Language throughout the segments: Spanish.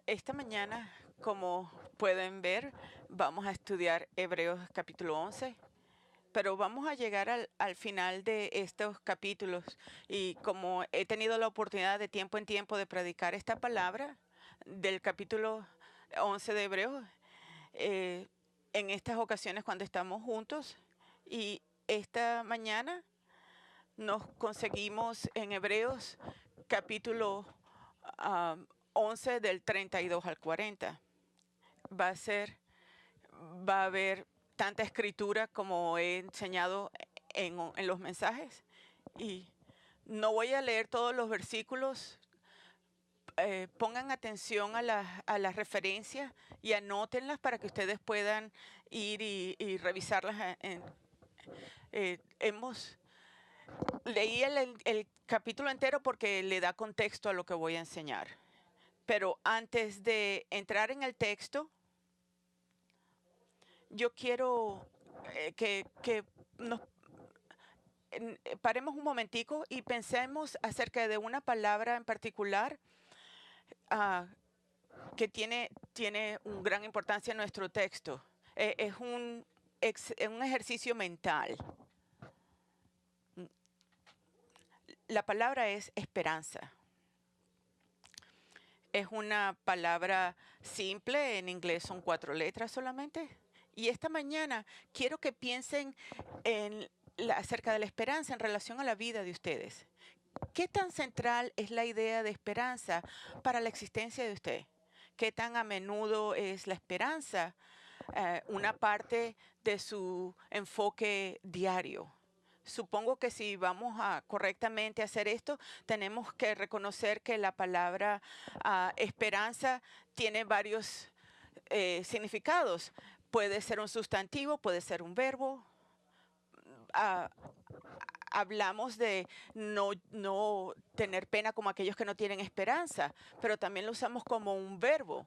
Esta mañana, como pueden ver, vamos a estudiar Hebreos capítulo 11, pero vamos a llegar al final de estos capítulos y como he tenido la oportunidad de tiempo en tiempo de predicar esta palabra del capítulo 11 de Hebreos, eh, en estas ocasiones cuando estamos juntos y esta mañana nos conseguimos en Hebreos capítulo ah, 11 del 32 al 40. Va a ser, va a haber tanta escritura como he enseñado en los mensajes y no voy a leer todos los versículos. Pongan atención a las referencias y anótenlas para que ustedes puedan ir y revisarlas. Hemos leí el capítulo entero porque le da contexto a lo que voy a enseñar. Pero antes de entrar en el texto, yo quiero que nos paremos un momentico y pensemos acerca de una palabra en particular ah, que tiene una gran importancia en nuestro texto. Es un ejercicio mental. La palabra es esperanza. Es una palabra simple, en inglés son 4 letras solamente. Y esta mañana quiero que piensen acerca de la esperanza en relación a la vida de ustedes. ¿Qué tan central es la idea de esperanza para la existencia de usted? ¿Qué tan a menudo es la esperanza una parte de su enfoque diario? Supongo que si vamos a correctamente hacer esto, tenemos que reconocer que la palabra esperanza tiene varios significados. Puede ser un sustantivo, puede ser un verbo. Ah, Hablamos de no tener pena como aquellos que no tienen esperanza, pero también lo usamos como un verbo,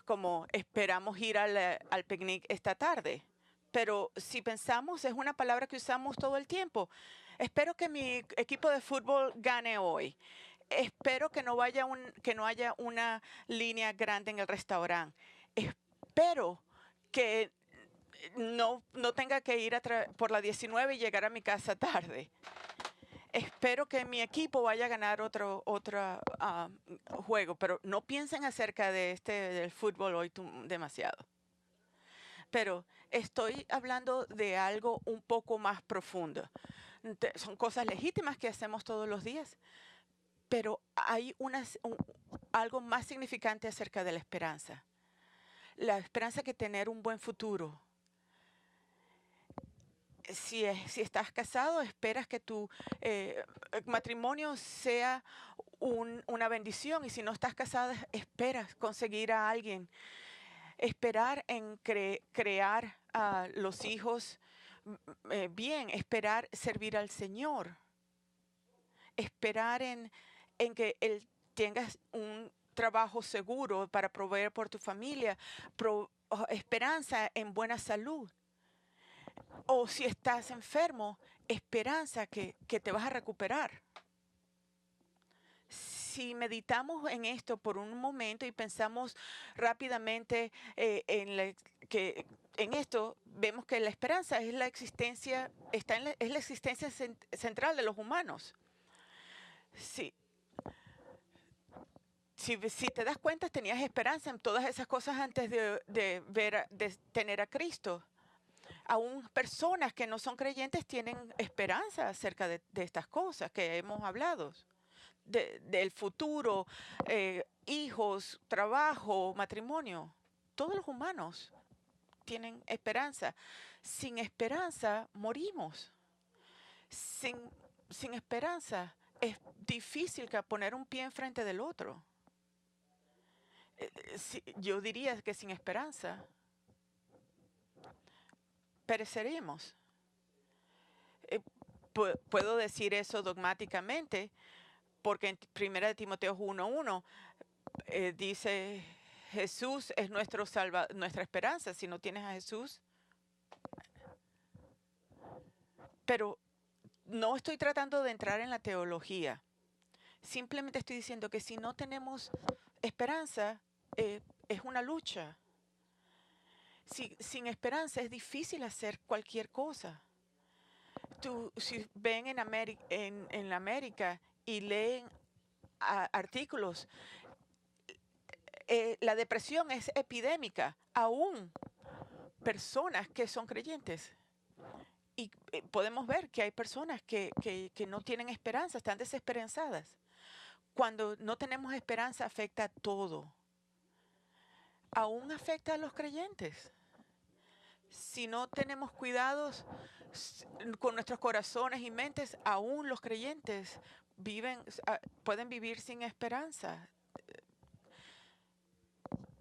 como esperamos ir al picnic esta tarde. Pero si pensamos, es una palabra que usamos todo el tiempo. Espero que mi equipo de fútbol gane hoy. Espero que no haya una línea grande en el restaurante. Espero que no tenga que ir por la 19 y llegar a mi casa tarde. Espero que mi equipo vaya a ganar otro juego, pero no piensen acerca del fútbol hoy demasiado. Pero estoy hablando de algo un poco más profundo. Son cosas legítimas que hacemos todos los días, pero hay algo más significante acerca de la esperanza. La esperanza que tener un buen futuro. Si estás casado, esperas que tu matrimonio sea una bendición, y si no estás casada, esperas conseguir a alguien. Esperar en crear a los hijos bien, esperar servir al Señor, esperar en que Él tengas un trabajo seguro para proveer por tu familia, esperanza en buena salud. O si estás enfermo, esperanza que te vas a recuperar. Si meditamos en esto por un momento y pensamos rápidamente en esto, vemos que la esperanza es la existencia, es la existencia central de los humanos. Si, si te das cuenta, tenías esperanza en todas esas cosas antes de tener a Cristo. Aún personas que no son creyentes tienen esperanza acerca de estas cosas que hemos hablado, del futuro, hijos, trabajo, matrimonio. Todos los humanos tienen esperanza. Sin esperanza morimos. Sin, sin esperanza es difícil poner un pie enfrente del otro. Yo diría que sin esperanza pereceremos. Puedo decir eso dogmáticamente porque en 1 Timoteo 1:1 dice, Jesús es nuestra esperanza. Si no tienes a Jesús, Pero no estoy tratando de entrar en la teología. Simplemente estoy diciendo que si no tenemos esperanza, es una lucha. Sin esperanza es difícil hacer cualquier cosa. Si ven en América y leen artículos, la depresión es epidémica, aún personas que son creyentes. Y podemos ver que hay personas que no tienen esperanza, están desesperanzadas. Cuando no tenemos esperanza afecta a todo. Aún afecta a los creyentes. Si no tenemos cuidados con nuestros corazones y mentes, aún los creyentes pueden vivir sin esperanza.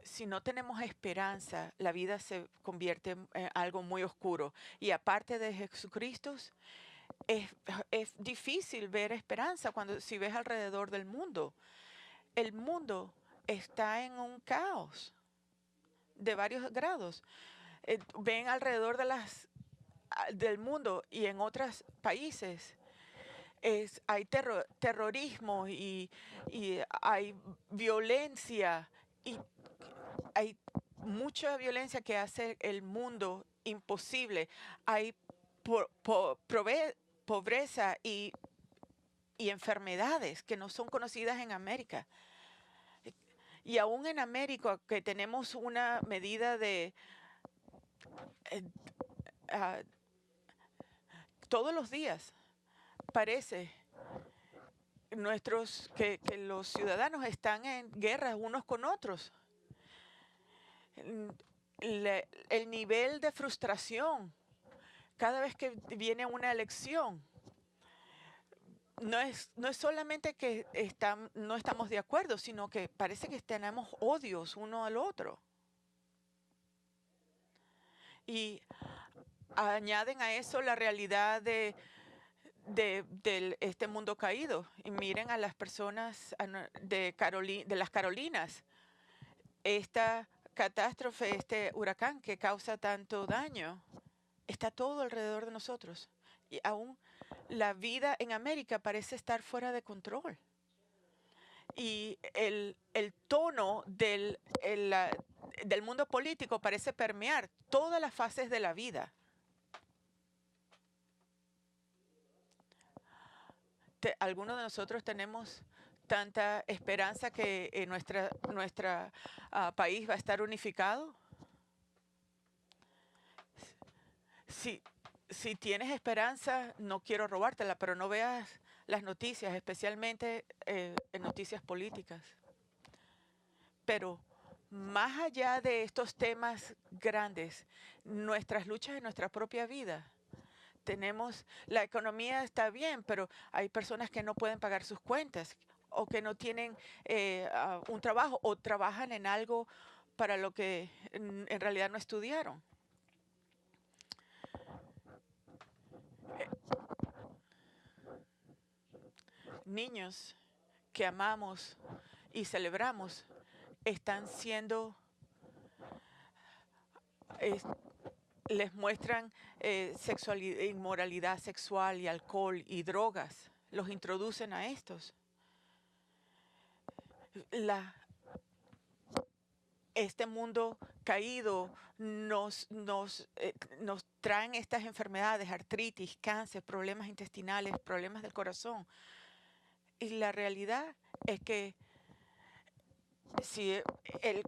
Si no tenemos esperanza, la vida se convierte en algo muy oscuro. Y aparte de Jesucristo, es difícil ver esperanza si ves alrededor del mundo. El mundo está en un caos de varios grados. Ven alrededor del mundo y en otros países. Hay terrorismo y hay violencia y hay mucha violencia que hace el mundo imposible. Hay pobreza y enfermedades que no son conocidas en América. Y aún en América, que tenemos una medida de eh, ah, todos los días, parece que los ciudadanos están en guerra unos con otros. El nivel de frustración cada vez que viene una elección no es solamente que no estamos de acuerdo, sino que parece que tenemos odios uno al otro. Y añaden a eso la realidad de este mundo caído. Y miren a las personas de las Carolinas. Esta catástrofe, este huracán que causa tanto daño, está todo alrededor de nosotros. Y aún la vida en América parece estar fuera de control. Y el tono del mundo político parece permear todas las fases de la vida. Algunos de nosotros tenemos tanta esperanza que nuestra país va a estar unificado. Si tienes esperanza, no quiero robártela, pero no veas las noticias, especialmente en noticias políticas. Pero más allá de estos temas grandes, nuestras luchas en nuestra propia vida, la economía está bien, pero hay personas que no pueden pagar sus cuentas o que no tienen un trabajo o trabajan en algo para lo que en realidad no estudiaron. Niños que amamos y celebramos están siendo, les muestran inmoralidad sexual y alcohol y drogas, los introducen a estos. Este mundo caído nos traen estas enfermedades, artritis, cáncer, problemas intestinales, problemas del corazón. Y la realidad es que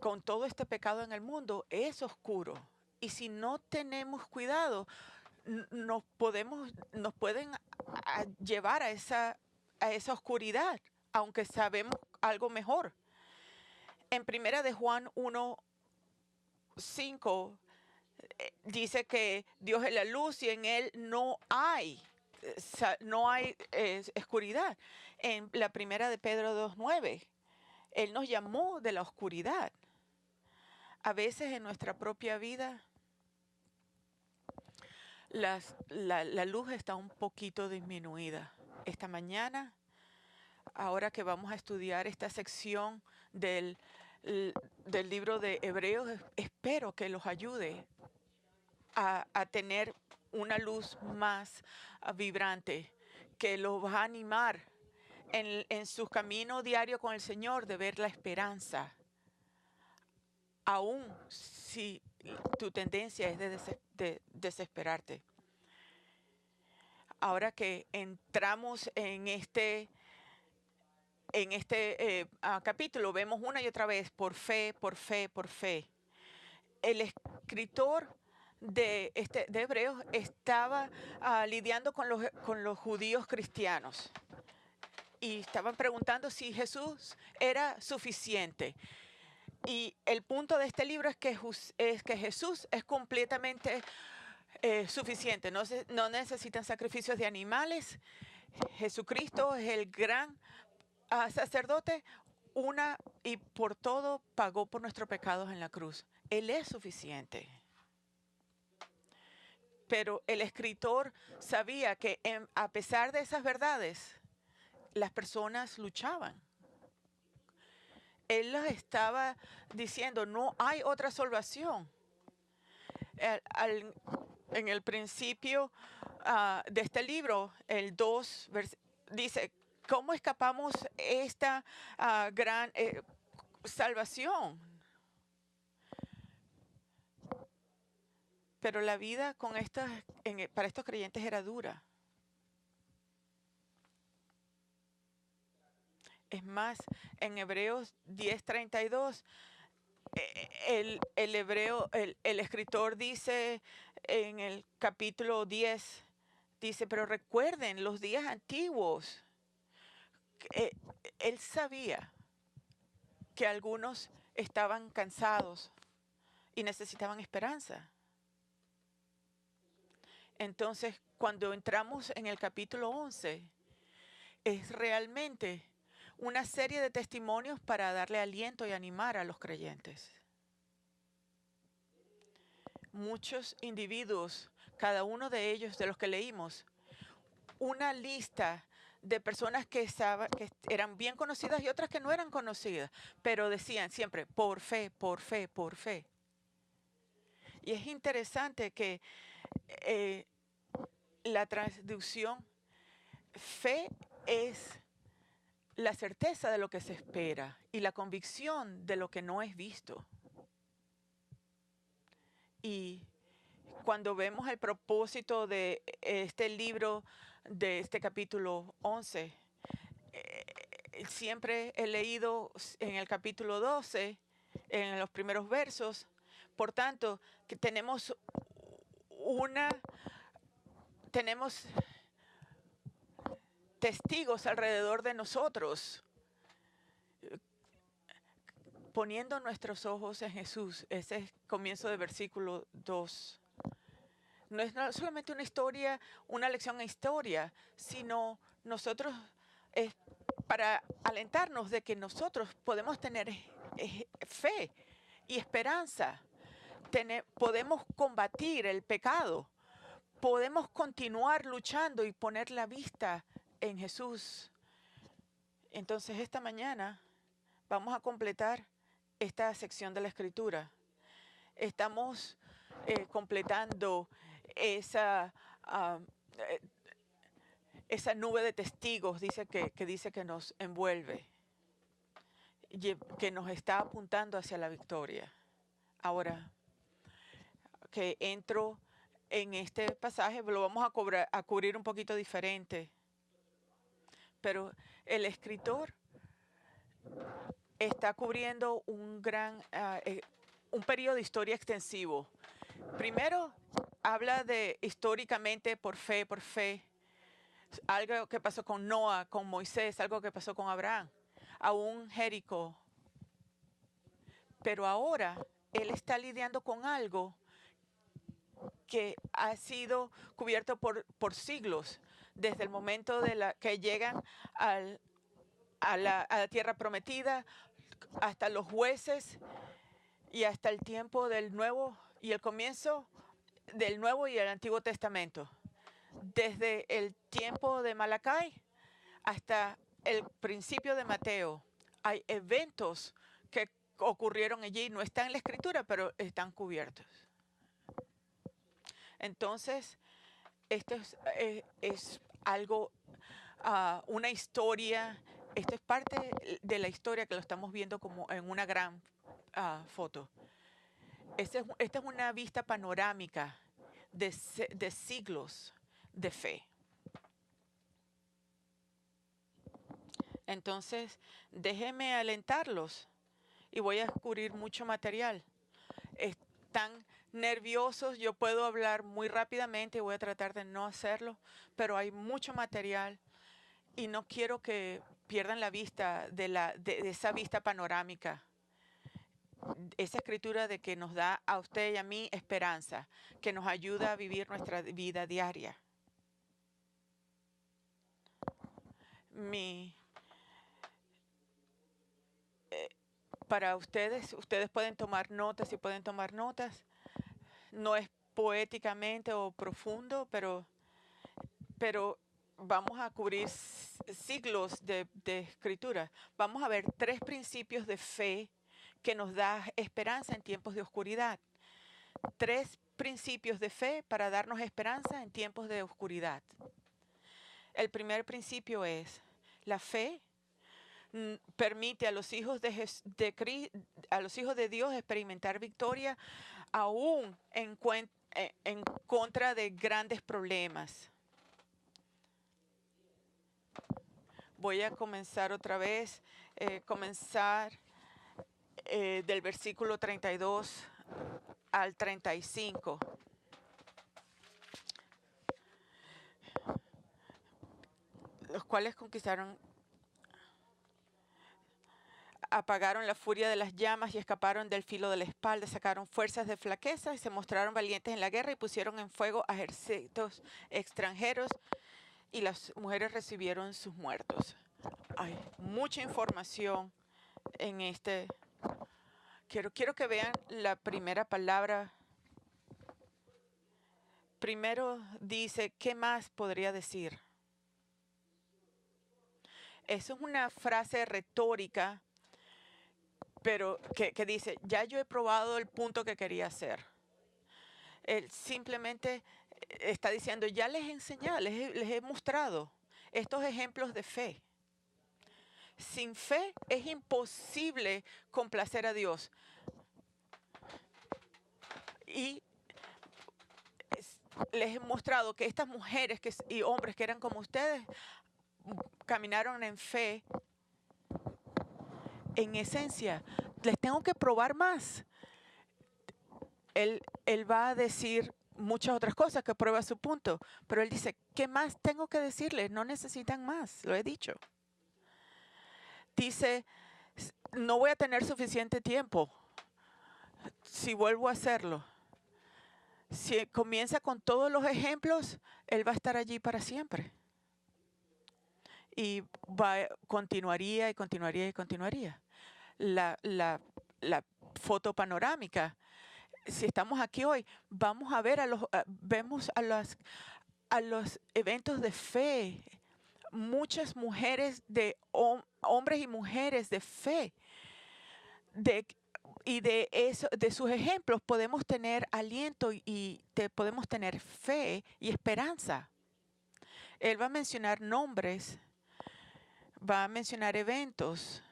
con todo este pecado en el mundo es oscuro. Y si no tenemos cuidado, nos pueden llevar a esa oscuridad, aunque sabemos algo mejor. En primera de Juan 1:5 dice que Dios es la luz y en él no hay oscuridad. En la primera de Pedro 2:9, él nos llamó de la oscuridad. A veces en nuestra propia vida la luz está un poquito disminuida. Esta mañana, ahora que vamos a estudiar esta sección del libro de Hebreos, espero que los ayude a tener una luz más vibrante que los va a animar en su camino diario con el Señor de ver la esperanza, aun si tu tendencia es de desesperarte. Ahora que entramos en este capítulo, vemos una y otra vez, por fe, por fe, por fe. El escritor de Hebreos estaba lidiando con los judíos cristianos y estaban preguntando si Jesús era suficiente. Y el punto de este libro es que Jesús es completamente suficiente. No necesitan sacrificios de animales. Jesucristo es el gran sacerdote, una y por todo pagó por nuestros pecados en la cruz. Él es suficiente. Pero el escritor sabía que a pesar de esas verdades, las personas luchaban. Él les estaba diciendo, no hay otra salvación. En el principio de este libro, el 2, dice, ¿cómo escapamos esta gran salvación? Pero la vida para estos creyentes era dura. Es más, en Hebreos 10:32, el escritor dice en el capítulo 10, dice, pero recuerden los días antiguos. Él sabía que algunos estaban cansados y necesitaban esperanza. Entonces, cuando entramos en el capítulo 11, es realmente una serie de testimonios para darle aliento y animar a los creyentes. Muchos individuos, cada uno de ellos de los que leímos, una lista de personas que eran bien conocidas y otras que no eran conocidas, pero decían siempre, por fe, por fe, por fe. Y es interesante que la traducción, fe es la certeza de lo que se espera y la convicción de lo que no es visto. Y cuando vemos el propósito de este libro, de este capítulo 11, siempre he leído en el capítulo 12, en los primeros versos, por tanto, que tenemos testigos alrededor de nosotros, poniendo nuestros ojos en Jesús. Ese es el comienzo del versículo 2. No es solamente una historia, una lección de historia, sino nosotros es para alentarnos de que nosotros podemos tener fe y esperanza. Podemos combatir el pecado. Podemos continuar luchando y poner la vista en Jesús. Entonces, esta mañana vamos a completar esta sección de la Escritura. Estamos completando esa nube de testigos que dice que nos envuelve, que nos está apuntando hacia la victoria. Ahora que entro en este pasaje, lo vamos a cubrir un poquito diferente. Pero el escritor está cubriendo un periodo de historia extensivo. Primero, habla de históricamente por fe, algo que pasó con Noah, con Moisés, algo que pasó con Abraham, aún Jericó. Pero ahora él está lidiando con algo que ha sido cubierto por siglos, desde el momento que llegan a la tierra prometida, hasta los jueces y hasta el tiempo del Nuevo y el comienzo del Nuevo y el Antiguo Testamento. Desde el tiempo de Malacai hasta el principio de Mateo, hay eventos que ocurrieron allí, no están en la Escritura, pero están cubiertos. Entonces, Esto es algo, una historia. Esto es parte de la historia que lo estamos viendo como en una gran foto. Esta es una vista panorámica de siglos de fe. Entonces, déjenme alentarlos y voy a descubrir mucho material. Están nerviosos, yo puedo hablar muy rápidamente y voy a tratar de no hacerlo, pero hay mucho material y no quiero que pierdan la vista de esa vista panorámica. Esa escritura de que nos da a usted y a mí esperanza, que nos ayuda a vivir nuestra vida diaria. Para ustedes pueden tomar notas y pueden tomar notas. No es poéticamente o profundo, pero vamos a cubrir siglos de escritura. Vamos a ver 3 principios de fe que nos da esperanza en tiempos de oscuridad. 3 principios de fe para darnos esperanza en tiempos de oscuridad. El primer principio es: la fe permite a los hijos de Dios experimentar victoria aún en contra de grandes problemas. Voy a comenzar otra vez, del versículo 32 al 35. Los cuales apagaron la furia de las llamas y escaparon del filo de la espalda, sacaron fuerzas de flaqueza y se mostraron valientes en la guerra y pusieron en fuego a ejércitos extranjeros, y las mujeres recibieron sus muertos. Hay mucha información en este. Quiero que vean la primera palabra. Primero dice, ¿qué más podría decir? Eso es una frase retórica, pero que dice, ya yo he probado el punto que quería hacer. Él simplemente está diciendo, ya les he enseñado, les he mostrado estos ejemplos de fe. Sin fe es imposible complacer a Dios. Y les he mostrado que estas mujeres y hombres que eran como ustedes caminaron en fe. En esencia, les tengo que probar más. Él va a decir muchas otras cosas que prueba su punto, pero él dice, ¿qué más tengo que decirles? No necesitan más, lo he dicho. Dice, no voy a tener suficiente tiempo si vuelvo a hacerlo. Si comienza con todos los ejemplos, él va a estar allí para siempre. Y continuaría y continuaría y continuaría. La foto panorámica. Si estamos aquí hoy, vamos a ver vemos a los eventos de fe. Muchas mujeres hombres y mujeres de fe. Y de sus ejemplos podemos tener aliento y podemos tener fe y esperanza. Él va a mencionar nombres, va a mencionar eventos,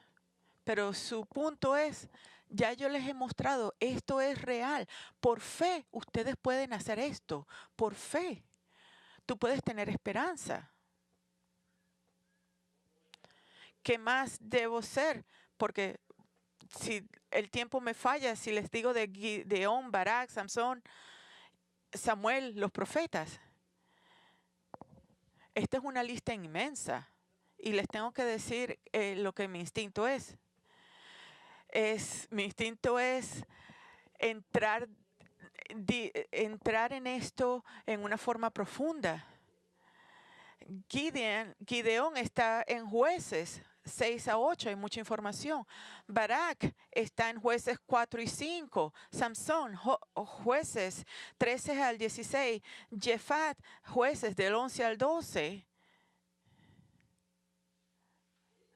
pero su punto es, ya yo les he mostrado, esto es real. Por fe, ustedes pueden hacer esto. Por fe, tú puedes tener esperanza. ¿Qué más debo ser? Porque si el tiempo me falla, si les digo de Gideón, Barak, Samson, Samuel, los profetas. Esta es una lista inmensa y les tengo que decir lo que mi instinto es. Mi instinto es entrar en esto en una forma profunda. Gideón está en Jueces 6 a 8, hay mucha información. Barak está en Jueces 4 y 5. Samson, Jueces 13 al 16. Jefat, Jueces del 11 al 12.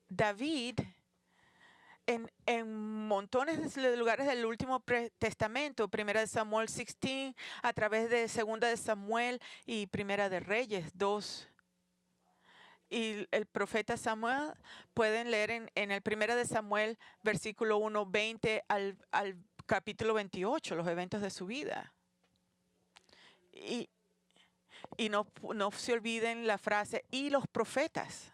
David en montones de lugares del último testamento, Primera de Samuel 16, a través de Segunda de Samuel y Primera de Reyes 2. Y el profeta Samuel, pueden leer en el Primera de Samuel, versículo 1, 20 al capítulo 28, los eventos de su vida. Y no se olviden la frase, y los profetas.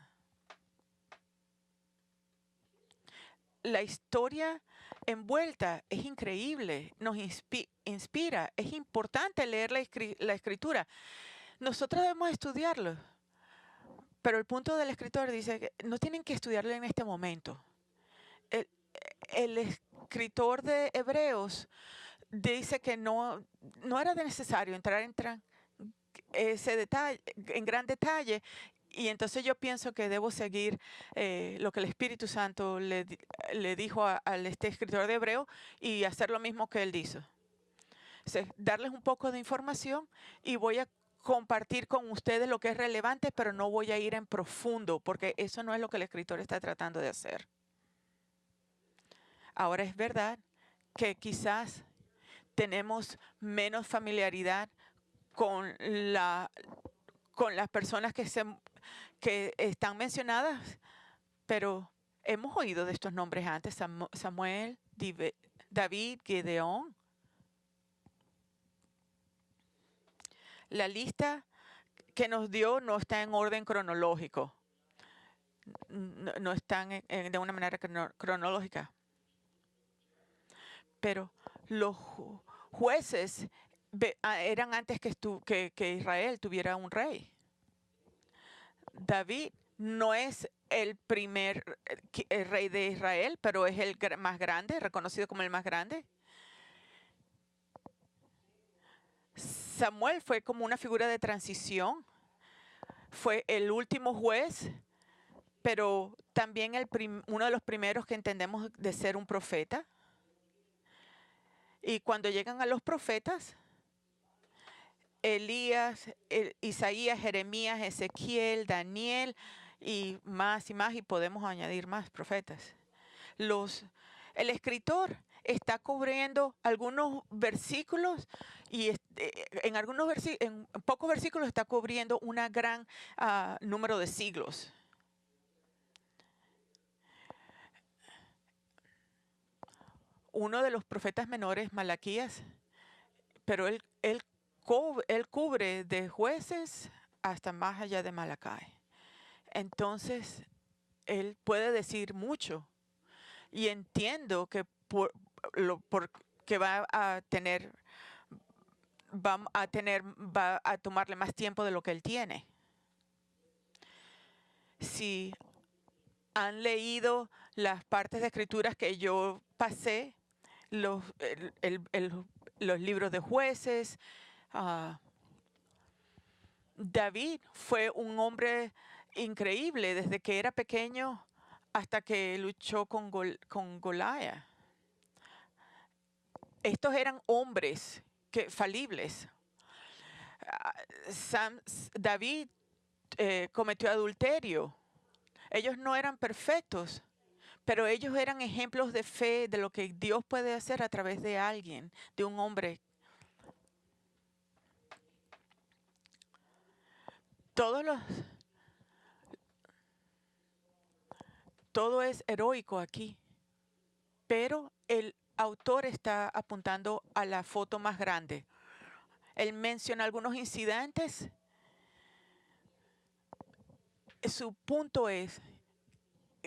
La historia envuelta es increíble, nos inspira. Es importante leer la escritura. Nosotros debemos estudiarlo. Pero el punto del escritor dice que no tienen que estudiarlo en este momento. El escritor de Hebreos dice que no era necesario entrar en ese detalle, en gran detalle. Y entonces yo pienso que debo seguir lo que el Espíritu Santo le dijo al escritor de Hebreo y hacer lo mismo que él hizo. O sea, darles un poco de información y voy a compartir con ustedes lo que es relevante, pero no voy a ir en profundo porque eso no es lo que el escritor está tratando de hacer. Ahora es verdad que quizás tenemos menos familiaridad con las personas que están mencionadas, pero hemos oído de estos nombres antes: Samuel, David, Gedeón. La lista que nos dio no está en orden cronológico, no están de una manera cronológica. Pero los jueces eran antes que Israel tuviera un rey. David no es el primer rey de Israel, pero es el más grande, reconocido como el más grande. Samuel fue como una figura de transición. Fue el último juez, pero también uno de los primeros que entendemos de ser un profeta. Y cuando llegan a los profetas, Elías, Isaías, Jeremías, Ezequiel, Daniel y más, y podemos añadir más profetas. El escritor está cubriendo algunos versículos y en pocos versículos está cubriendo un gran número de siglos. Uno de los profetas menores, Malaquías, pero él cubre de jueces hasta más allá de Malacai. Entonces, él puede decir mucho. Y entiendo que porque va a tomarle más tiempo de lo que él tiene. Si han leído las partes de escrituras que yo pasé, los libros de jueces, David fue un hombre increíble desde que era pequeño hasta que luchó con Goliat. Estos eran hombres falibles. David cometió adulterio. Ellos no eran perfectos, pero ellos eran ejemplos de fe de lo que Dios puede hacer a través de alguien, de un hombre. Todo es heroico aquí, pero el autor está apuntando a la foto más grande. Él menciona algunos incidentes. Su punto es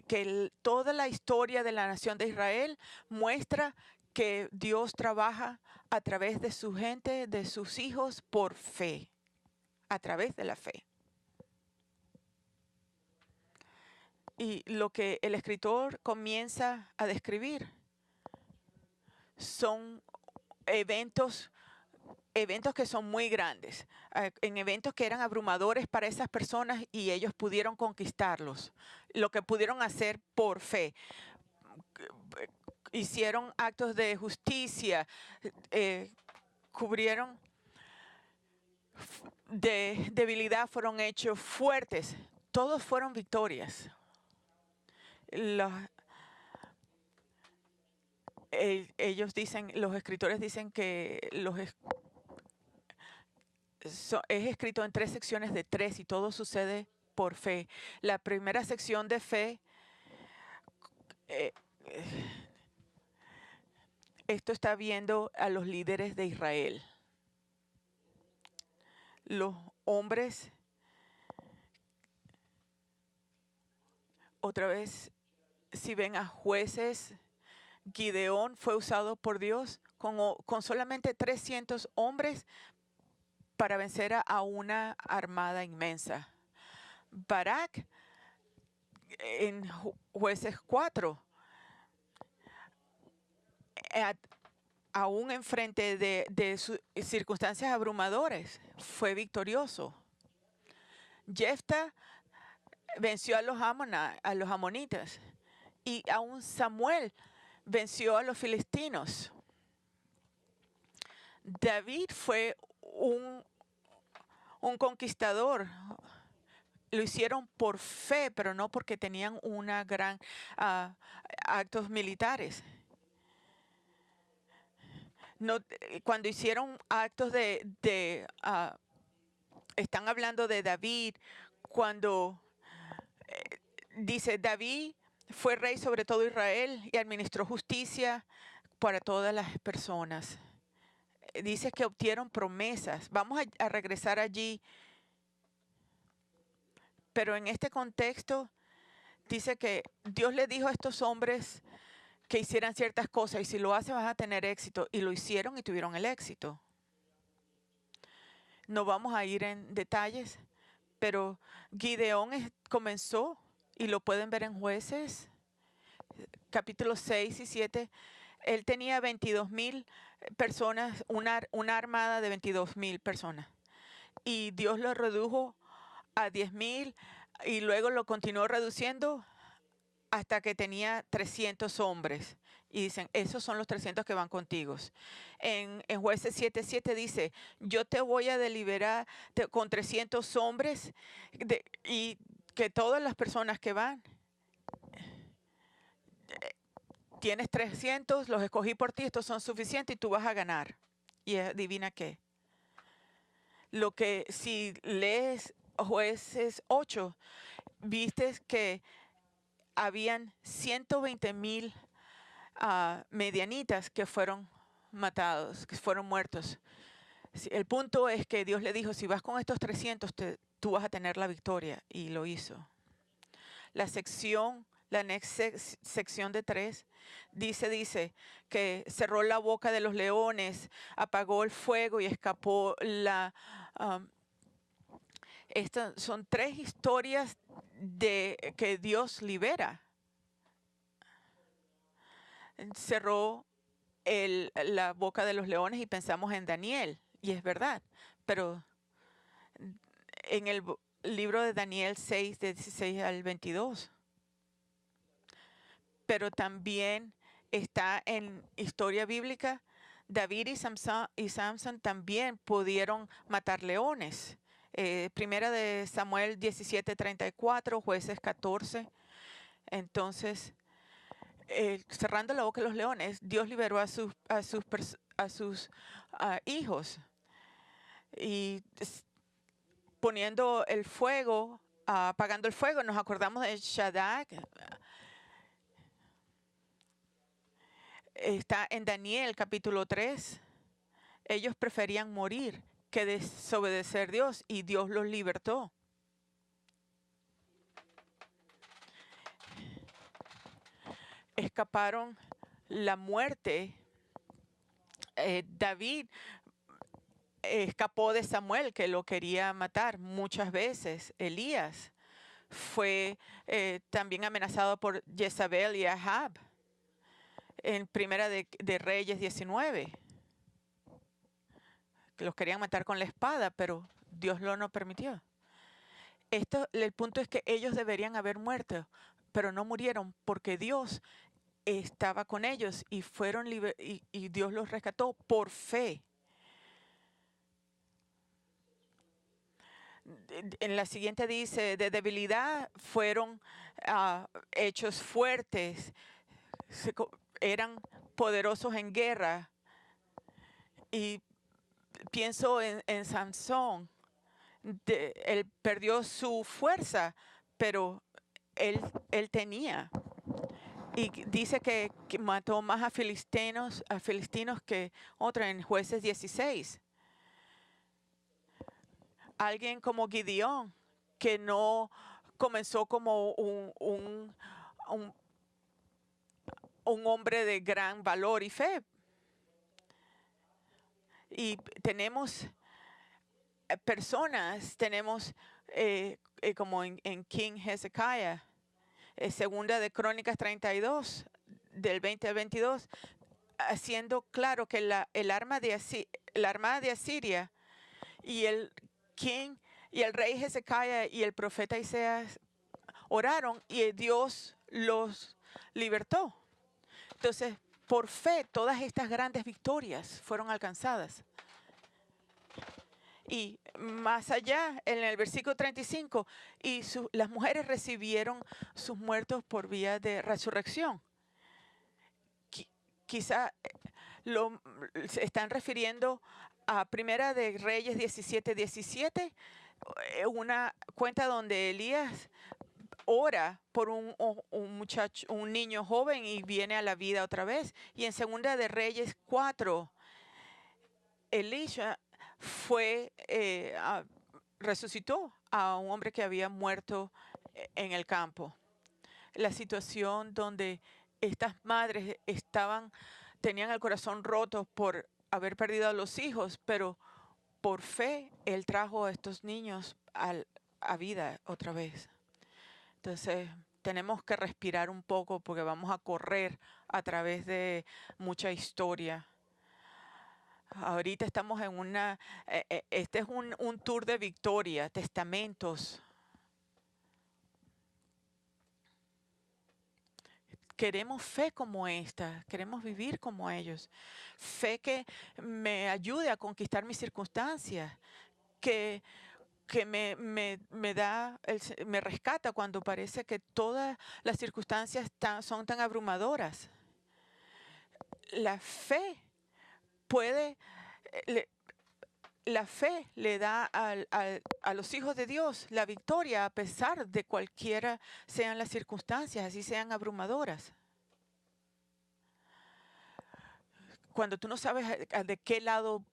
que toda la historia de la nación de Israel muestra que Dios trabaja a través de su gente, de sus hijos, por fe, a través de la fe. Y lo que el escritor comienza a describir son eventos que son muy grandes, en eventos que eran abrumadores para esas personas y ellos pudieron conquistarlos, lo que pudieron hacer por fe. Hicieron actos de justicia, cubrieron de debilidad, fueron hechos fuertes, todos fueron victorias. ellos dicen, los escritores dicen que es escrito en 3 secciones de 3 y todo sucede por fe. La primera sección de fe, eh, esto está viendo a los líderes de Israel. Los hombres, otra vez, si ven a Jueces, Gideón fue usado por Dios con solamente 300 hombres para vencer a una armada inmensa. Barak, en Jueces 4, aún enfrente de circunstancias abrumadoras, fue victorioso. Jefta venció a los amonitas, y aún Samuel venció a los filistinos. David fue un conquistador. Lo hicieron por fe, pero no porque tenían una gran actos militares. No, cuando hicieron actos están hablando de David, cuando dice David fue rey sobre todo Israel y administró justicia para todas las personas. Dice que obtuvieron promesas. Vamos a regresar allí. Pero en este contexto dice que Dios le dijo a estos hombres que hicieran ciertas cosas y si lo hacen vas a tener éxito. Y lo hicieron y tuvieron el éxito. No vamos a ir en detalles, pero Gideón comenzó, y lo pueden ver en Jueces, capítulos 6 y 7. Él tenía 22,000 personas, una armada de 22,000 personas. Y Dios lo redujo a 10,000 y luego lo continuó reduciendo hasta que tenía 300 hombres. Y dicen, esos son los 300 que van contigo. En Jueces 7:7 dice, yo te voy a deliberar con 300 hombres y que todas las personas que van, tienes 300, los escogí por ti, estos son suficientes y tú vas a ganar. Y adivina qué. Lo que si lees Jueces 8, viste que habían 120,000 medianitas que fueron matados, que fueron muertos. El punto es que Dios le dijo, si vas con estos 300, tú vas a tener la victoria. Y lo hizo. La sección de 3 dice que cerró la boca de los leones, apagó el fuego y escapó estas son 3 historias de que Dios libera. Cerró la boca de los leones y pensamos en Daniel, y es verdad, pero en el libro de Daniel 6, de 16 al 22, pero también está en historia bíblica, David y Samson también pudieron matar leones. Primera de Samuel 17:34, Jueces 14. Entonces, cerrando la boca de los leones, Dios liberó a sus hijos y poniendo el fuego, apagando el fuego. Nos acordamos de Shadrach. Está en Daniel capítulo 3. Ellos preferían morir que desobedecer a Dios y Dios los libertó. Escaparon la muerte. David escapó de Samuel, que lo quería matar muchas veces. Elías fue también amenazado por Jezabel y Ahab en Primera de Reyes 19. Los querían matar con la espada, pero Dios lo no permitió. El punto es que ellos deberían haber muerto, pero no murieron porque Dios estaba con ellos y y Dios los rescató por fe. En la siguiente dice, de debilidad fueron hechos fuertes. eran poderosos en guerra. Y pienso en Sansón. Él perdió su fuerza, pero él tenía. Y dice que mató más a filistinos que otra en Jueces 16. Alguien como Gideón, que no comenzó como un hombre de gran valor y fe. Y tenemos personas, tenemos como en King Hezekiah, segunda de Crónicas 32, del 20 al 22, haciendo claro que el armada de Asiria y el king y el rey Hezekiah y el profeta Isaías oraron y Dios los libertó. Entonces, por fe, todas estas grandes victorias fueron alcanzadas. Y más allá, en el versículo 35, las mujeres recibieron sus muertos por vía de resurrección. Quizá se están refiriendo a Primera de Reyes 17:17, una cuenta donde Elías ora por un muchacho, un niño joven y viene a la vida otra vez. Y en Segunda de Reyes 4, Elisha resucitó a un hombre que había muerto en el campo. La situación donde estas madres tenían el corazón roto por haber perdido a los hijos, pero por fe Él trajo a estos niños a vida otra vez. Entonces tenemos que respirar un poco porque vamos a correr a través de mucha historia. Ahorita estamos en este es un tour de victoria, testamentos. Queremos fe como esta, queremos vivir como ellos. Fe que me ayude a conquistar mis circunstancias, que me rescata cuando parece que todas las circunstancias son tan abrumadoras. La fe la fe le da a los hijos de Dios la victoria a pesar de cualquiera sean las circunstancias, así sean abrumadoras. Cuando tú no sabes de qué lado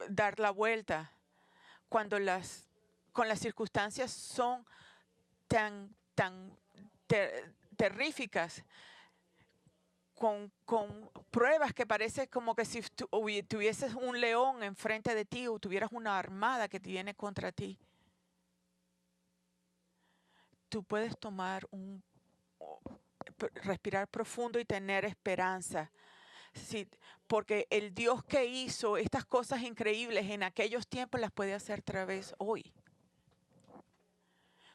dar la vuelta, cuando con las circunstancias son tan terríficas, con pruebas que parece como que si tuvieses un león enfrente de ti o tuvieras una armada que viene contra ti. Tú puedes respirar profundo y tener esperanza. Sí, porque el Dios que hizo estas cosas increíbles en aquellos tiempos las puede hacer otra vez hoy.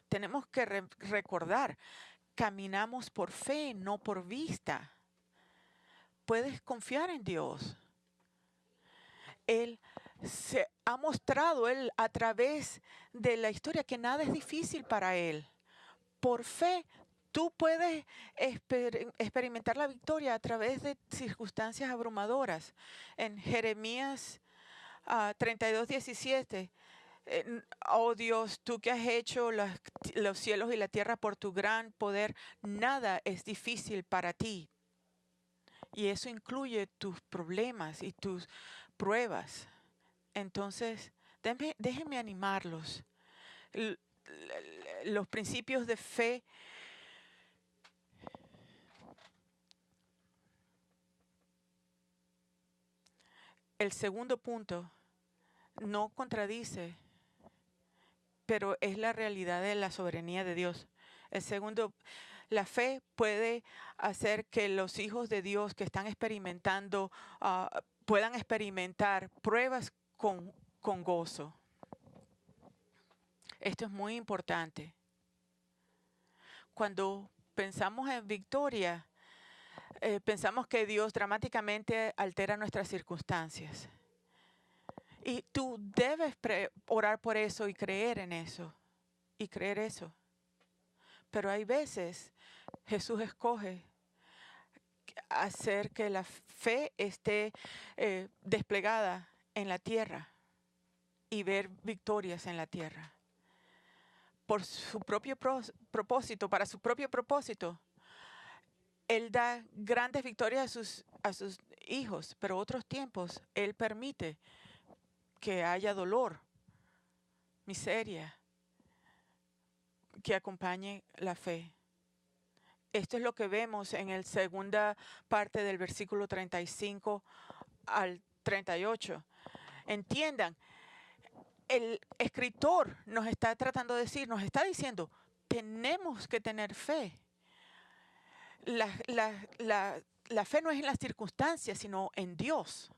Tenemos que recordar, caminamos por fe, no por vista. Puedes confiar en Dios. Él se ha mostrado a través de la historia que nada es difícil para Él. Por fe, tú puedes experimentar la victoria a través de circunstancias abrumadoras. En Jeremías 32:17, oh Dios, tú que has hecho los cielos y la tierra por tu gran poder, nada es difícil para ti. Y eso incluye tus problemas y tus pruebas. Entonces, déjenme animarlos. Los principios de fe el segundo punto no contradice, pero es la realidad de la soberanía de Dios. El segundo, la fe puede hacer que los hijos de Dios que están experimentando puedan experimentar pruebas con gozo. Esto es muy importante. Cuando pensamos en victoria, pensamos que Dios dramáticamente altera nuestras circunstancias. Y tú debes orar por eso y creer en eso. Y creer eso. Pero hay veces Jesús escoge hacer que la fe esté desplegada en la tierra y ver victorias en la tierra. Por su propio propósito, para su propio propósito, Él da grandes victorias a sus hijos, pero otros tiempos Él permite que haya dolor, miseria, que acompañe la fe. Esto es lo que vemos en la segunda parte del versículo 35 al 38. Entiendan, el escritor nos está tratando de decir, nos está diciendo, tenemos que tener fe. La fe no es en las circunstancias, sino en Dios.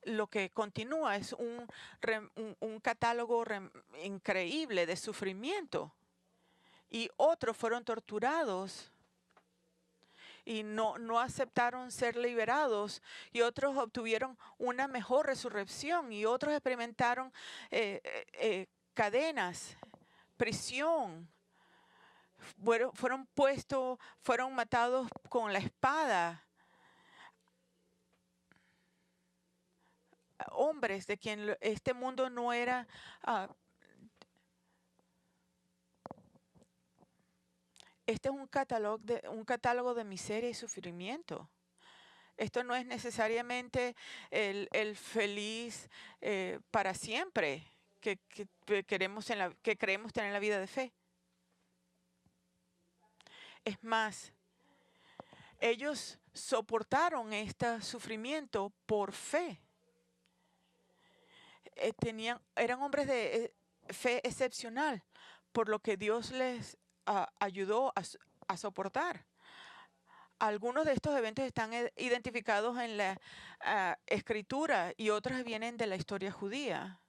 Lo que continúa es un catálogo increíble de sufrimiento. Y otros fueron torturados y no aceptaron ser liberados, y otros obtuvieron una mejor resurrección, y otros experimentaron cadenas, prisión, fueron matados con la espada. Hombres de quien este mundo no era este es un catálogo de miseria y sufrimiento. Esto no es necesariamente el feliz para siempre que creemos tener en la vida de fe. Es más, ellos soportaron este sufrimiento por fe. Eran hombres de fe excepcional, por lo que Dios les ayudó a soportar. Algunos de estos eventos están identificados en la escritura y otros vienen de la historia judía.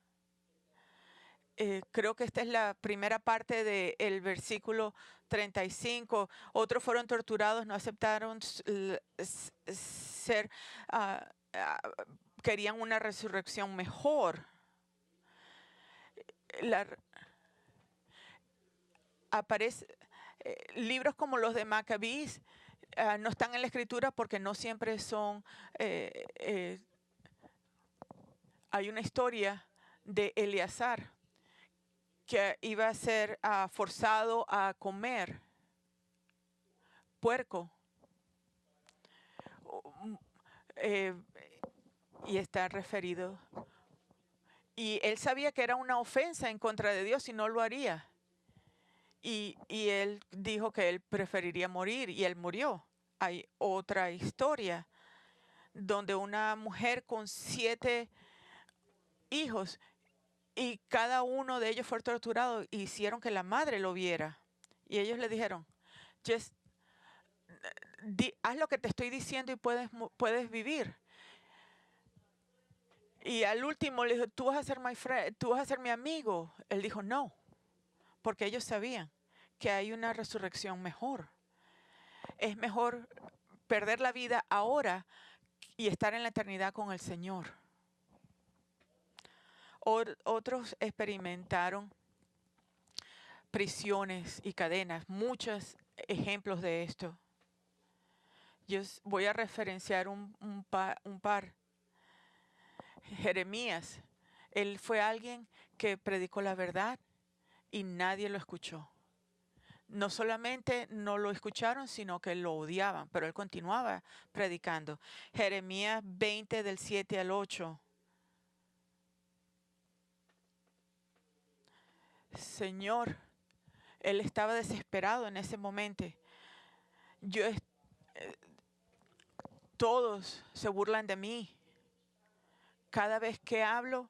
Creo que esta es la primera parte del versículo 35. Otros fueron torturados, no aceptaron ser, querían una resurrección mejor. Libros como los de Macabís no están en la escritura porque no siempre son. Hay una historia de Eleazar que iba a ser forzado a comer puerco. Y está referido. Y él sabía que era una ofensa en contra de Dios y no lo haría. Y él dijo que él preferiría morir y él murió. Hay otra historia donde una mujer con 7 hijos y cada uno de ellos fue torturado, hicieron que la madre lo viera. Y ellos le dijeron, haz lo que te estoy diciendo y puedes vivir. Y al último le dijo, tú vas a ser mi amigo. Él dijo, no, porque ellos sabían que hay una resurrección mejor. Es mejor perder la vida ahora y estar en la eternidad con el Señor. Otros experimentaron prisiones y cadenas, muchos ejemplos de esto. Yo voy a referenciar un par. Jeremías, él fue alguien que predicó la verdad y nadie lo escuchó. No solamente no lo escucharon, sino que lo odiaban, pero él continuaba predicando. Jeremías 20 del 7 al 8. Señor, él estaba desesperado en ese momento. Todos se burlan de mí. Cada vez que hablo,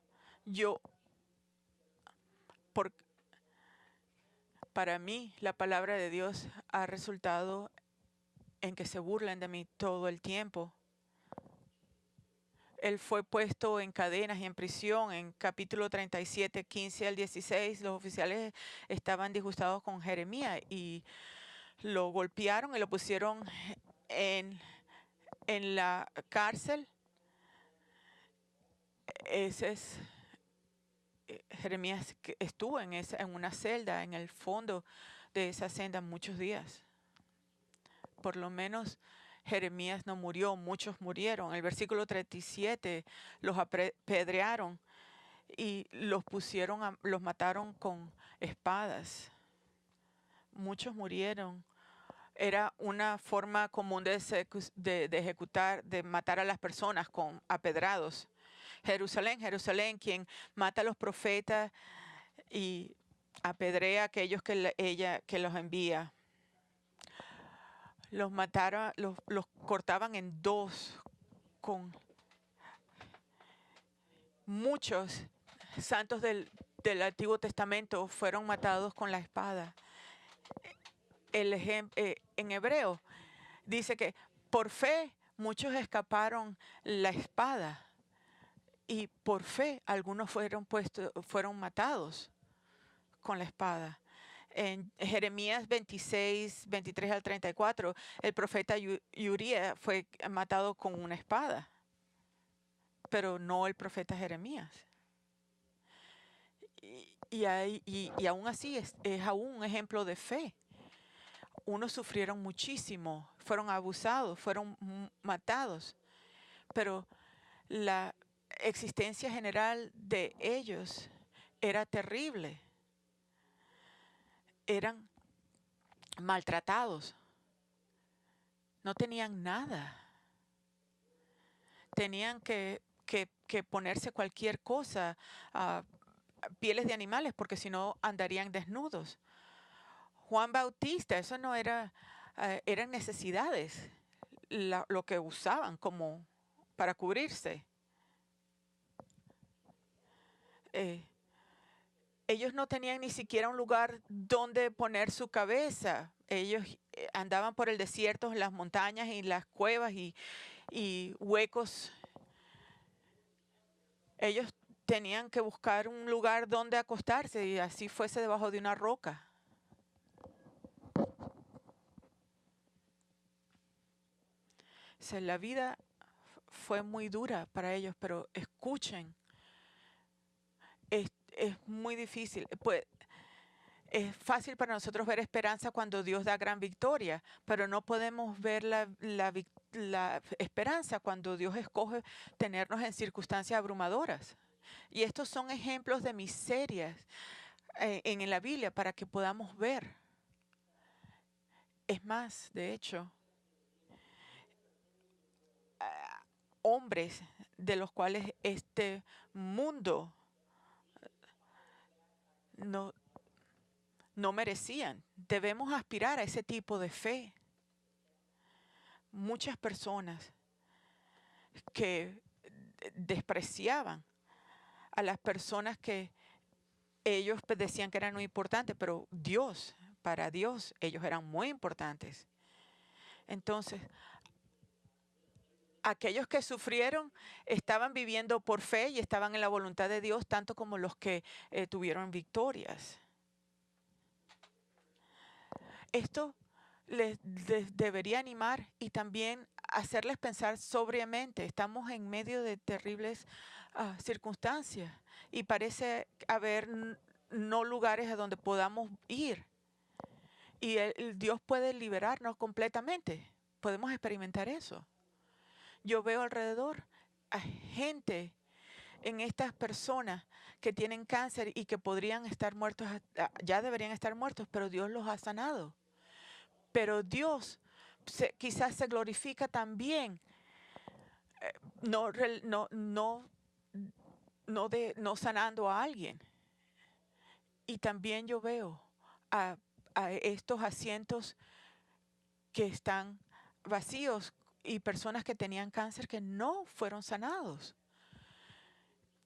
para mí, la palabra de Dios ha resultado en que se burlan de mí todo el tiempo. Él fue puesto en cadenas y en prisión. En capítulo 37, 15 al 16, los oficiales estaban disgustados con Jeremías y lo golpearon y lo pusieron en la cárcel. Jeremías estuvo en una celda, en el fondo de esa celda muchos días. Por lo menos Jeremías no murió, muchos murieron. El versículo 37, los apedrearon y los mataron con espadas. Muchos murieron. Era una forma común de ejecutar, de matar a las personas con apedrados. Jerusalén, Jerusalén, quien mata a los profetas y apedrea a aquellos que los envía. Los mataron, los cortaban en dos. Con muchos santos del Antiguo Testamento fueron matados con la espada. En hebreo dice que por fe muchos escaparon la espada y por fe algunos fueron matados con la espada. En Jeremías 26, 23 al 34, el profeta Uría fue matado con una espada, pero no el profeta Jeremías. Y aún así es aún un ejemplo de fe. Unos sufrieron muchísimo, fueron abusados, fueron matados, pero la existencia general de ellos era terrible. Eran maltratados, no tenían nada. Tenían que ponerse cualquier cosa, pieles de animales, porque si no andarían desnudos. Juan Bautista, eso no era, eran necesidades, lo que usaban como para cubrirse. Ellos no tenían ni siquiera un lugar donde poner su cabeza. Ellos andaban por el desierto, en las montañas y las cuevas y huecos. Ellos tenían que buscar un lugar donde acostarse y así fuese debajo de una roca. La vida fue muy dura para ellos, pero escuchen, es muy difícil. Pues, es fácil para nosotros ver esperanza cuando Dios da gran victoria, pero no podemos ver la esperanza cuando Dios escoge tenernos en circunstancias abrumadoras. Y estos son ejemplos de miserias en la Biblia para que podamos ver. Es más, de hecho, hombres de los cuales este mundo no merecían. Debemos aspirar a ese tipo de fe. Muchas personas que despreciaban a las personas que ellos decían que eran muy importantes, pero para Dios, ellos eran muy importantes. Entonces, aquellos que sufrieron estaban viviendo por fe y estaban en la voluntad de Dios, tanto como los que tuvieron victorias. Esto les debería animar y también hacerles pensar sobriamente. Estamos en medio de terribles circunstancias y parece haber no lugares a donde podamos ir. Y Dios puede liberarnos completamente. Podemos experimentar eso. Yo veo alrededor a gente en estas personas que tienen cáncer y que podrían estar muertos, ya deberían estar muertos, pero Dios los ha sanado. Pero Dios quizás se glorifica también, no sanando a alguien. Y también yo veo a estos asientos que están vacíos y personas que tenían cáncer que no fueron sanados.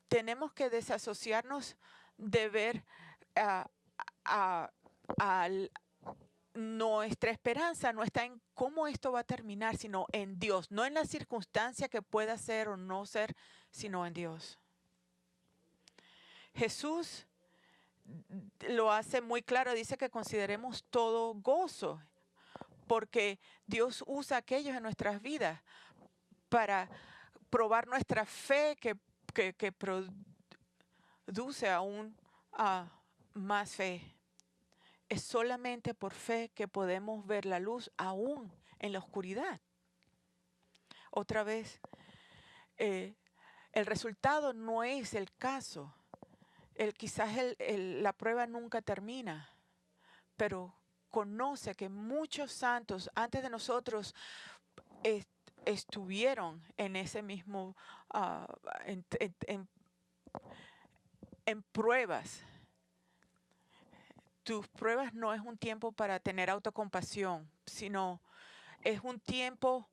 Tenemos que desasociarnos de ver nuestra esperanza no está en cómo esto va a terminar, sino en Dios, no en la circunstancia que pueda ser o no ser, sino en Dios. Jesús lo hace muy claro, dice que consideremos todo gozo, porque Dios usa aquellos en nuestras vidas para probar nuestra fe que produce aún más fe. Es solamente por fe que podemos ver la luz aún en la oscuridad. otra vez, el resultado no es el caso. Quizás la prueba nunca termina, pero conoce que muchos santos antes de nosotros estuvieron en ese mismo, ah, en, en- en- en pruebas. Tus pruebas no es un tiempo para tener autocompasión, sino es un tiempo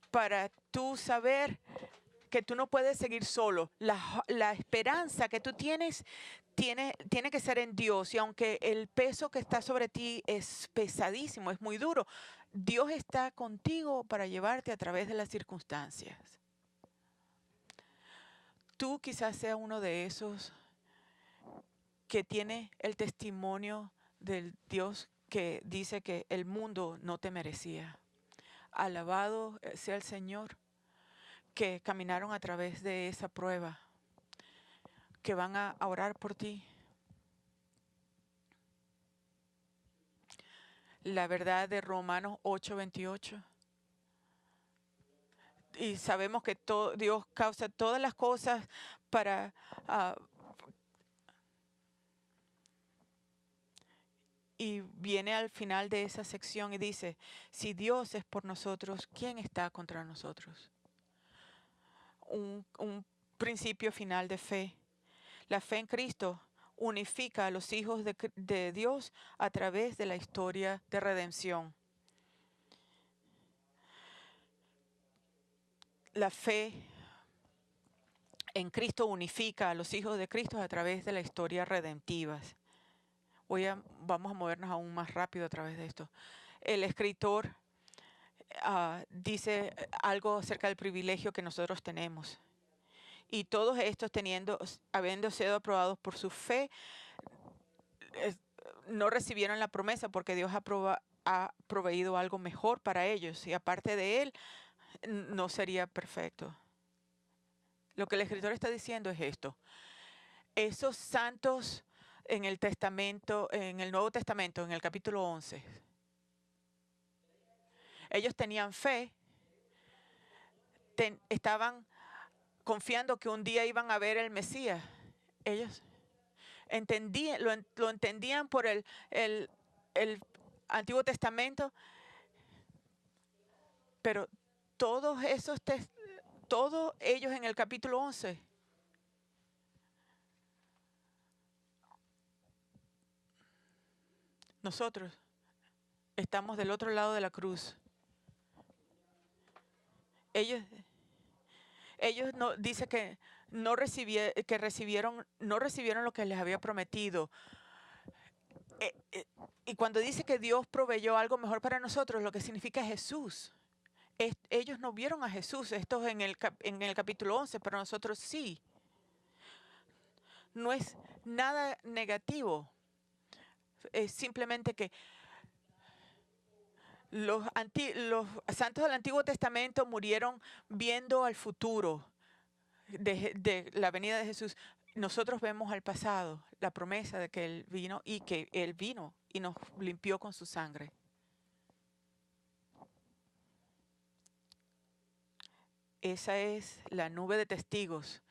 para tú saber que tú no puedes seguir solo. La esperanza que tú tienes tiene que ser en Dios. Y aunque el peso que está sobre ti es pesadísimo, es muy duro, Dios está contigo para llevarte a través de las circunstancias. Tú quizás seas uno de esos que tiene el testimonio del Dios que dice que el mundo no te merecía. Alabado sea el Señor, que caminaron a través de esa prueba, que van a orar por ti. La verdad de Romanos 8:28. Y sabemos que Dios causa todas las cosas para... y viene al final de esa sección y dice, si Dios es por nosotros, ¿quién está contra nosotros? Un principio final de fe. La fe en Cristo unifica a los hijos de Dios a través de la historia de redención. La fe en Cristo unifica a los hijos de Cristo a través de la historia redentiva. Vamos a movernos aún más rápido a través de esto. El escritor dice algo acerca del privilegio que nosotros tenemos. Y todos estos habiendo sido aprobados por su fe, no recibieron la promesa porque Dios ha proveído algo mejor para ellos. Y aparte de Él, no sería perfecto. Lo que el escritor está diciendo es esto. Esos santos en el Testamento, en el Nuevo Testamento, en el capítulo 11, ellos tenían fe, estaban confiando que un día iban a ver el Mesías. Ellos lo entendían por el Antiguo Testamento, pero todos ellos en el capítulo 11, nosotros estamos del otro lado de la cruz. Ellos no dice que no recibieron lo que les había prometido. Y cuando dice que Dios proveyó algo mejor para nosotros, lo que significa es Jesús. Ellos no vieron a Jesús, esto es en el capítulo 11, pero nosotros sí. No es nada negativo. Es simplemente que los santos del Antiguo Testamento murieron viendo al futuro de la venida de Jesús. Nosotros vemos al pasado, la promesa de que Él vino y nos limpió con su sangre. Esa es la nube de testigos.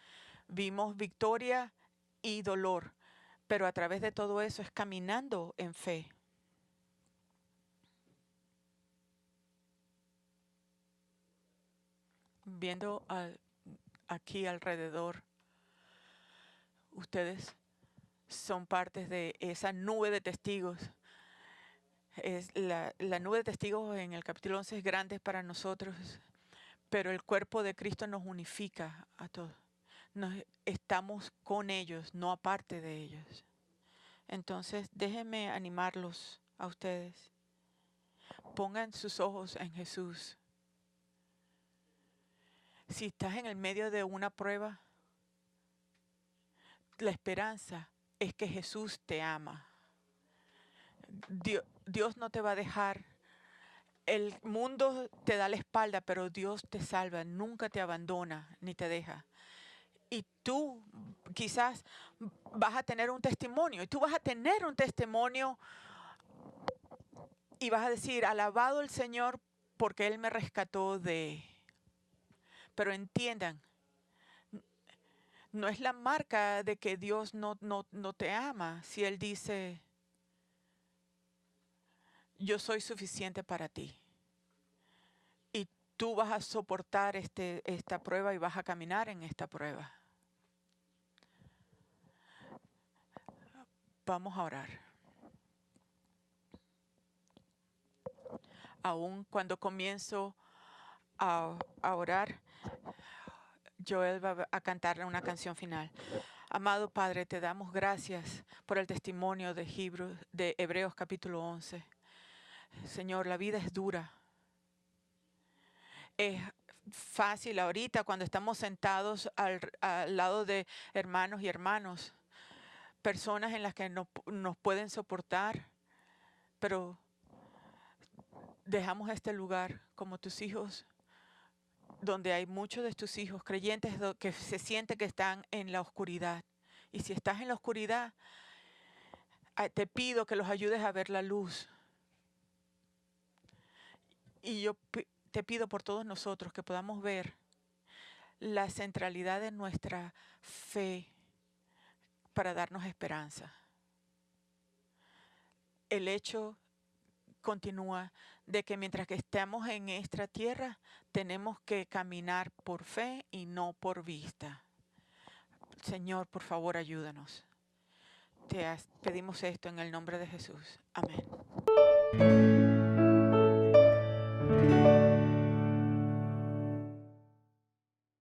Vimos victoria y dolor, pero a través de todo eso es caminando en fe. Viendo aquí alrededor, ustedes son partes de esa nube de testigos. La nube de testigos en el capítulo 11 es grande para nosotros, pero el cuerpo de Cristo nos unifica a todos. Estamos con ellos, no aparte de ellos. Entonces, déjenme animarlos a ustedes. Pongan sus ojos en Jesús. Si estás en el medio de una prueba, la esperanza es que Jesús te ama. Dios no te va a dejar. El mundo te da la espalda, pero Dios te salva, nunca te abandona ni te deja. Y tú quizás vas a tener un testimonio, y vas a decir, alabado el Señor porque Él me rescató de... pero entiendan, no es la marca de que Dios no te ama si Él dice, yo soy suficiente para ti. Y tú vas a soportar esta prueba y vas a caminar en esta prueba. Vamos a orar. Aún cuando comienzo a orar, Joel va a cantarle una canción final. Amado Padre, te damos gracias por el testimonio de Hebreos capítulo 11. Señor, la vida es dura. Es fácil ahorita cuando estamos sentados al lado de hermanos y hermanos, personas en las que nos pueden soportar, pero dejamos este lugar como tus hijos, donde hay muchos de tus hijos creyentes que se sienten que están en la oscuridad. Y si estás en la oscuridad, te pido que los ayudes a ver la luz. Y yo te pido por todos nosotros que podamos ver la centralidad de nuestra fe para darnos esperanza. El hecho continúa de que mientras que estemos en esta tierra, tenemos que caminar por fe y no por vista. Señor, por favor, ayúdanos. Te pedimos esto en el nombre de Jesús. Amén.